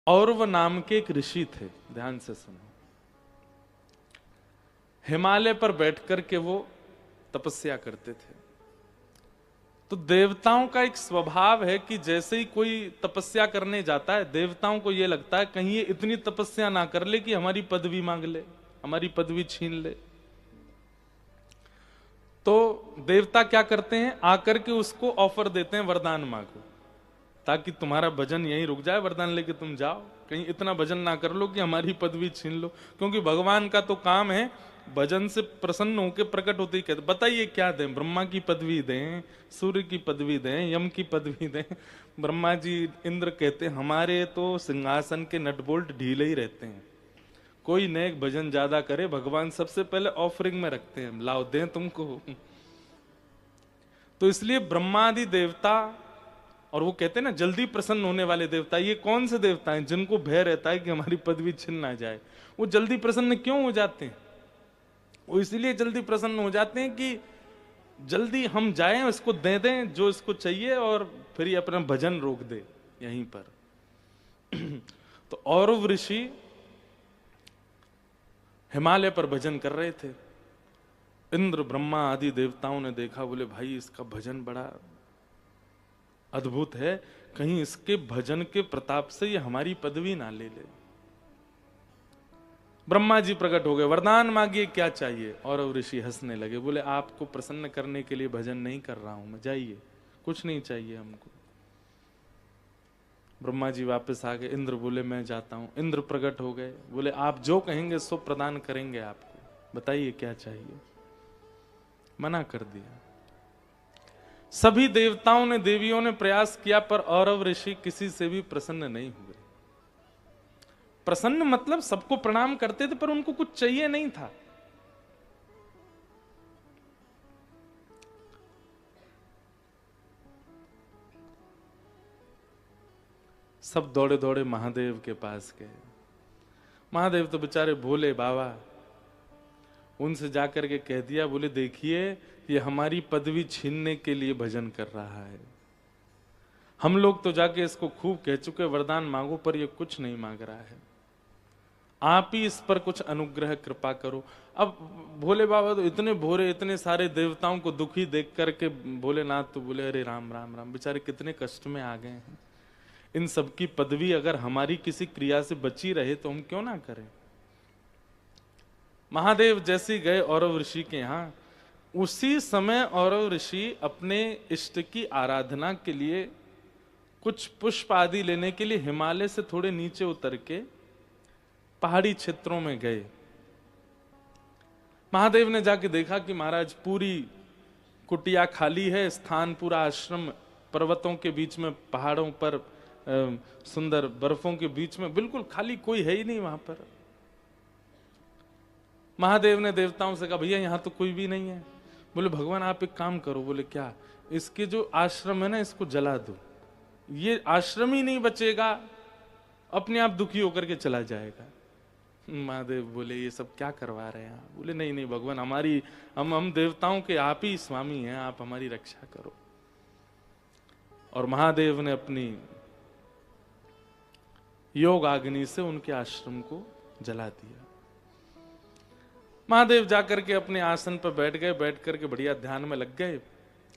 औरव नाम के एक ऋषि थे, ध्यान से सुनो। हिमालय पर बैठकर के वो तपस्या करते थे। तो देवताओं का एक स्वभाव है कि जैसे ही कोई तपस्या करने जाता है, देवताओं को ये लगता है कहीं ये इतनी तपस्या ना कर ले कि हमारी पदवी मांग ले, हमारी पदवी छीन ले। तो देवता क्या करते हैं, आकर के उसको ऑफर देते हैं, वरदान मांगो ताकि तुम्हारा भजन यहीं रुक जाए, वरदान लेके तुम जाओ, कहीं इतना भजन ना कर लो कि हमारी पदवी छीन लो। क्योंकि भगवान का तो काम है भजन से प्रसन्न होकर प्रकट होते ही कहते बताइए क्या दें, ब्रह्मा की पदवी दें, सूर्य की पदवी दें, यम की पदवी दें। ब्रह्मा जी इंद्र कहते हमारे तो सिंहासन के नट बोल्ट ढीले ही रहते हैं, कोई नेक भजन ज्यादा करे भगवान सबसे पहले ऑफरिंग में रखते हैं, लाओ दें तुमको। तो इसलिए ब्रह्मादि देवता, और वो कहते हैं ना जल्दी प्रसन्न होने वाले देवता, ये कौन से देवता हैं जिनको भय रहता है कि हमारी पदवी छिन ना जाए। वो जल्दी प्रसन्न क्यों हो जाते हैं, वो इसलिए जल्दी प्रसन्न हो जाते हैं कि जल्दी हम जाएं, इसको दे दें जो इसको चाहिए और फिर ये अपना भजन रोक दे यहीं पर। तो औरव ऋषि हिमालय पर भजन कर रहे थे। इंद्र ब्रह्मा आदि देवताओं ने देखा, बोले भाई इसका भजन बड़ा अद्भुत है, कहीं इसके भजन के प्रताप से ये हमारी पदवी ना ले ले। ब्रह्मा जी प्रकट हो गए, वरदान मांगिए क्या चाहिए। और ऋषि हंसने लगे, बोले आपको प्रसन्न करने के लिए भजन नहीं कर रहा हूं मैं, जाइए, कुछ नहीं चाहिए हमको। ब्रह्मा जी वापस आ गए, इंद्र बोले मैं जाता हूं। इंद्र प्रकट हो गए, बोले आप जो कहेंगे सो प्रदान करेंगे आपको, बताइए क्या चाहिए। मना कर दिया। सभी देवताओं ने देवियों ने प्रयास किया, पर औरव ऋषि किसी से भी प्रसन्न नहीं हुए। प्रसन्न मतलब सबको प्रणाम करते थे पर उनको कुछ चाहिए नहीं था। सब दौड़े दौड़े महादेव के पास गए। महादेव तो बेचारे भोले बाबा, उनसे जाकर के कह दिया, बोले देखिए ये हमारी पदवी छीनने के लिए भजन कर रहा है, हम लोग तो जाके इसको खूब कह चुके वरदान मांगो, पर ये कुछ नहीं मांग रहा है, आप ही इस पर कुछ अनुग्रह कृपा करो। अब भोले बाबा तो इतने भोरे, इतने सारे देवताओं को दुखी देख करके भोलेनाथ तो बोले अरे राम राम राम, बेचारे कितने कष्ट में आ गए हैं, इन सब की पदवी अगर हमारी किसी क्रिया से बची रहे तो हम क्यों ना करें। महादेव जैसे गए औरव ऋषि के यहां, उसी समय औरव ऋषि अपने इष्ट की आराधना के लिए कुछ पुष्प आदि लेने के लिए हिमालय से थोड़े नीचे उतर के पहाड़ी क्षेत्रों में गए। महादेव ने जाके देखा कि महाराज पूरी कुटिया खाली है, स्थान पूरा आश्रम पर्वतों के बीच में, पहाड़ों पर सुंदर बर्फों के बीच में बिल्कुल खाली, कोई है ही नहीं वहां पर। महादेव ने देवताओं से कहा भैया यहां तो कोई भी नहीं है। बोले भगवान आप एक काम करो। बोले क्या, इसके जो आश्रम है ना इसको जला दो, ये आश्रम ही नहीं बचेगा, अपने आप दुखी होकर के चला जाएगा। महादेव बोले ये सब क्या करवा रहे हैं। बोले नहीं नहीं भगवान, हमारी हम देवताओं के आप ही स्वामी हैं, आप हमारी रक्षा करो। और महादेव ने अपनी योग अग्नि से उनके आश्रम को जला दिया। महादेव जाकर के अपने आसन पर बैठ गए, बैठ करके बढ़िया ध्यान में लग गए।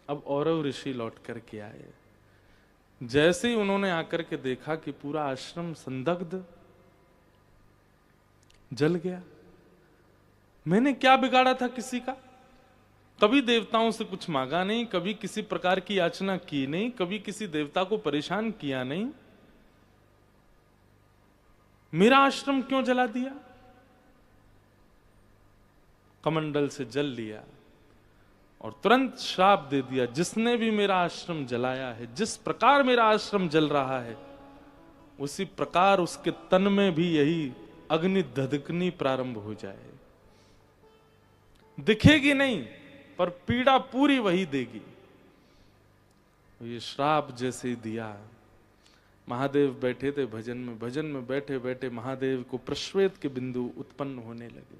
अब औरव ऋषि लौट करके आए। जैसे ही उन्होंने आकर के देखा कि पूरा आश्रम संदग्ध जल गया। मैंने क्या बिगाड़ा था किसी का, कभी देवताओं से कुछ मांगा नहीं, कभी किसी प्रकार की याचना की नहीं, कभी किसी देवता को परेशान किया नहीं, मेरा आश्रम क्यों जला दिया। कमंडल से जल लिया और तुरंत श्राप दे दिया, जिसने भी मेरा आश्रम जलाया है, जिस प्रकार मेरा आश्रम जल रहा है उसी प्रकार उसके तन में भी यही अग्नि धधकनी प्रारंभ हो जाए। दिखेगी नहीं पर पीड़ा पूरी वही देगी। ये श्राप जैसे ही दिया, महादेव बैठे थे भजन में, भजन में बैठे बैठे महादेव को प्रश्वेत के बिंदु उत्पन्न होने लगे।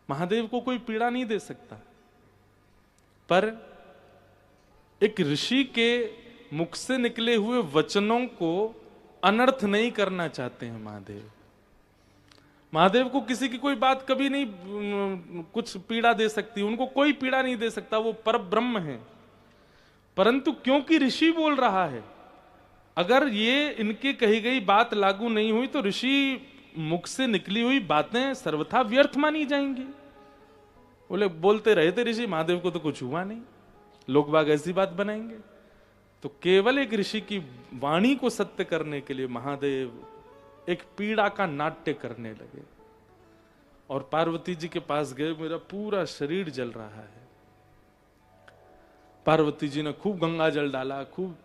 महादेव को कोई पीड़ा नहीं दे सकता, पर एक ऋषि के मुख से निकले हुए वचनों को अनर्थ नहीं करना चाहते हैं महादेव। महादेव को किसी की कोई बात कभी नहीं कुछ पीड़ा दे सकती, उनको कोई पीड़ा नहीं दे सकता, वो परब्रह्म है। परंतु क्योंकि ऋषि बोल रहा है, अगर ये इनके कही गई बात लागू नहीं हुई तो ऋषि मुख से निकली हुई बातें सर्वथा व्यर्थ मानी जाएंगी। बोले बोलते रहे थे ऋषि, महादेव को तो कुछ हुआ नहीं, लोग बाग ऐसी बात बनाएंगे। तो केवल एक ऋषि की वाणी को सत्य करने के लिए महादेव एक पीड़ा का नाट्य करने लगे और पार्वती जी के पास गए। मेरा पूरा शरीर जल रहा है। पार्वती जी ने खूब गंगा जल डाला, खूब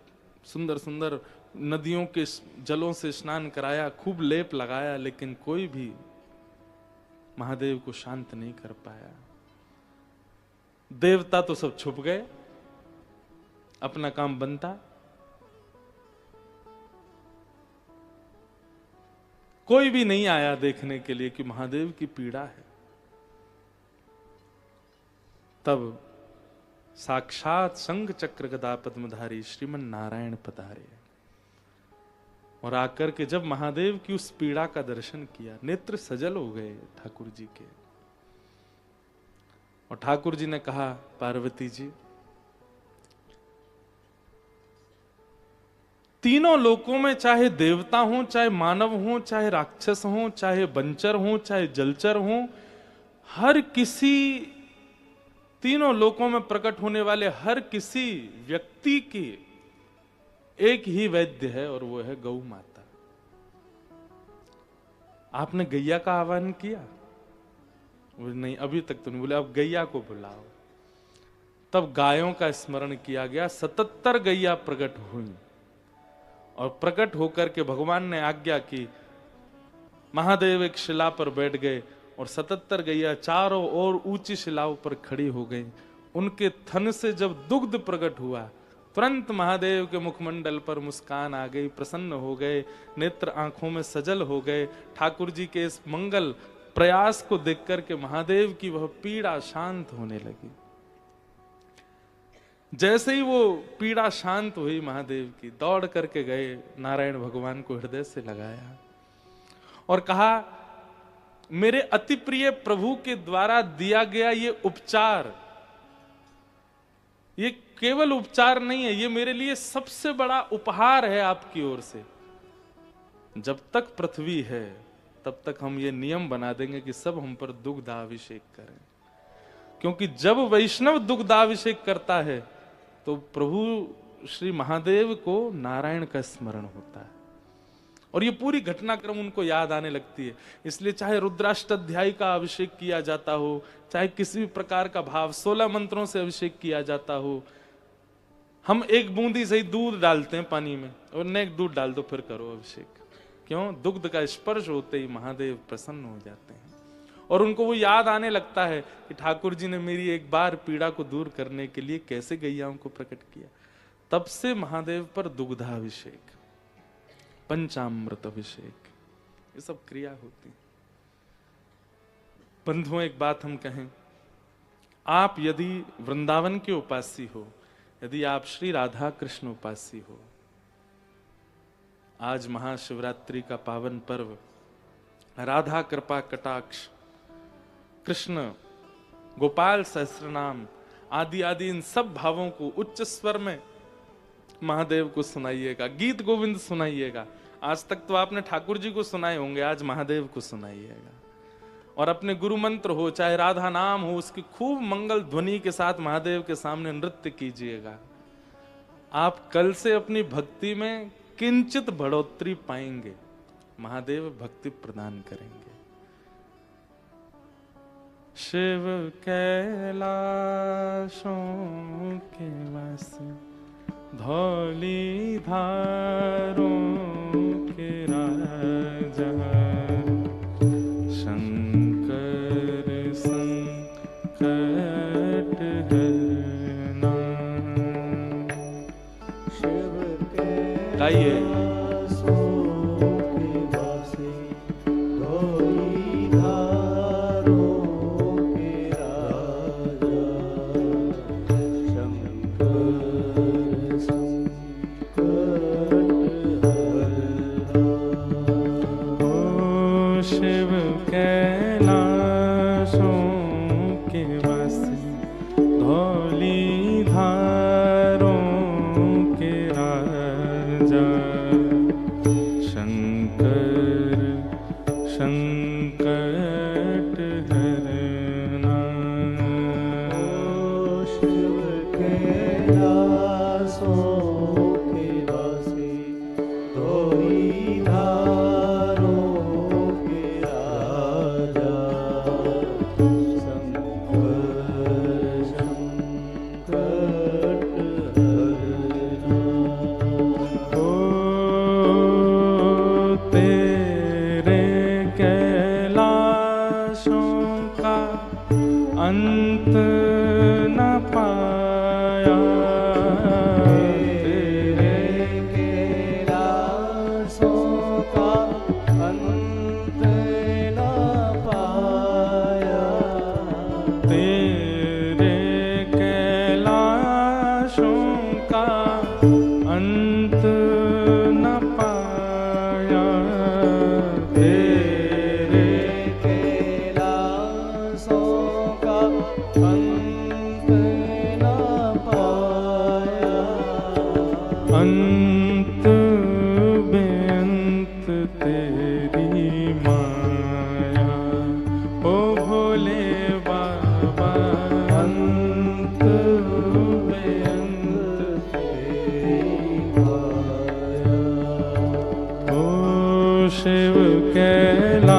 सुंदर सुंदर नदियों के जलों से स्नान कराया, खूब लेप लगाया, लेकिन कोई भी महादेव को शांत नहीं कर पाया। देवता तो सब छुप गए, अपना काम बनता। कोई भी नहीं आया देखने के लिए कि महादेव की पीड़ा है। तब साक्षात शंख चक्र गदा पद्मधारी श्रीमन नारायण पधारे और आकर के जब महादेव की उस पीड़ा का दर्शन किया, नेत्र सजल हो गए ठाकुर जी के। और ठाकुर जी ने कहा, पार्वती जी, तीनों लोकों में चाहे देवता हो, चाहे मानव हो, चाहे राक्षस हो, चाहे बंचर हो, चाहे जलचर हो, हर किसी तीनों लोकों में प्रकट होने वाले हर किसी व्यक्ति की एक ही वैद्य है और वो है गौ माता। आपने गैया का आह्वान किया? नहीं, अभी तक तो नहीं। बोले अब गैया को बुलाओ। तब गायों का स्मरण किया गया। 77 गैया प्रकट हुई और प्रकट होकर के भगवान ने आज्ञा की। महादेव एक शिला पर बैठ गए और 77 गैया चारों ओर ऊंची शिलाओं पर खड़ी हो गई। उनके थन से जब दुग्ध प्रकट हुआ, तुरंत महादेव के मुखमंडल पर मुस्कान आ गई, प्रसन्न हो गए, नेत्र आंखों में सजल हो गए। ठाकुर जी के इस मंगल प्रयास को देख करके महादेव की वह पीड़ा शांत होने लगी। जैसे ही वो पीड़ा शांत हुई महादेव की, दौड़ करके गए, नारायण भगवान को हृदय से लगाया और कहा, मेरे अति प्रिय प्रभु के द्वारा दिया गया ये उपचार, ये केवल उपचार नहीं है, ये मेरे लिए सबसे बड़ा उपहार है आपकी ओर से। जब तक पृथ्वी है तब तक हम ये नियम बना देंगे कि सब हम पर दुग्धाभिषेक करें, क्योंकि जब वैष्णव दुग्धाभिषेक करता है तो प्रभु श्री महादेव को नारायण का स्मरण होता है और ये पूरी घटनाक्रम उनको याद आने लगती है। इसलिए चाहे रुद्राष्टाध्यायी का अभिषेक किया जाता हो, चाहे किसी भी प्रकार का भाव 16 मंत्रों से अभिषेक किया जाता हो, हम एक बूंदी से ही दूध डालते हैं पानी में और नेक दूध डाल दो फिर करो अभिषेक। क्यों? दुग्ध का स्पर्श होते ही महादेव प्रसन्न हो जाते हैं और उनको वो याद आने लगता है कि ठाकुर जी ने मेरी एक बार पीड़ा को दूर करने के लिए कैसे गैयाओं को प्रकट किया। तब से महादेव पर दुग्धाभिषेक, पंचामृत अभिषेक, ये सब क्रिया होती। बंधुओं, एक बात हम कहें, आप यदि वृंदावन के उपासी हो, यदि आप श्री राधा कृष्ण उपासी हो, आज महाशिवरात्रि का पावन पर्व, राधा कृपा कटाक्ष, कृष्ण गोपाल सहस्रनाम आदि आदि इन सब भावों को उच्च स्वर में महादेव को सुनाइएगा, गीत गोविंद सुनाइएगा। आज तक तो आपने ठाकुर जी को सुनाए होंगे, आज महादेव को सुनाइएगा। और अपने गुरु मंत्र हो, चाहे राधा नाम हो, उसकी खूब मंगल ध्वनि के साथ महादेव के सामने नृत्य कीजिएगा। आप कल से अपनी भक्ति में किंचित बढ़ोतरी पाएंगे, महादेव भक्ति प्रदान करेंगे। शिव कैलाशों के वासी, धौली धारों के राजा, शंकर संकट हरना। शिव गाइए। शिव कैलाशों के वासी, धौली धारों के राजा, शंकर संकट हरना। शिव कैलाशों के वासी, धौली धारों के राजा, शंकर संकट हरना। ओ तेरे कैलाशों का अंत न पाया, तेरे कैलाशों का अंत न पाया, तेरे कैलाशों का अंत न पाया, तेरे कैलाशों का अंत न पाया, अंत बेअंत तेरी माया। ओ भोले बाबा, अंत बेअंत तेरी माया। ओ शिव कैलाश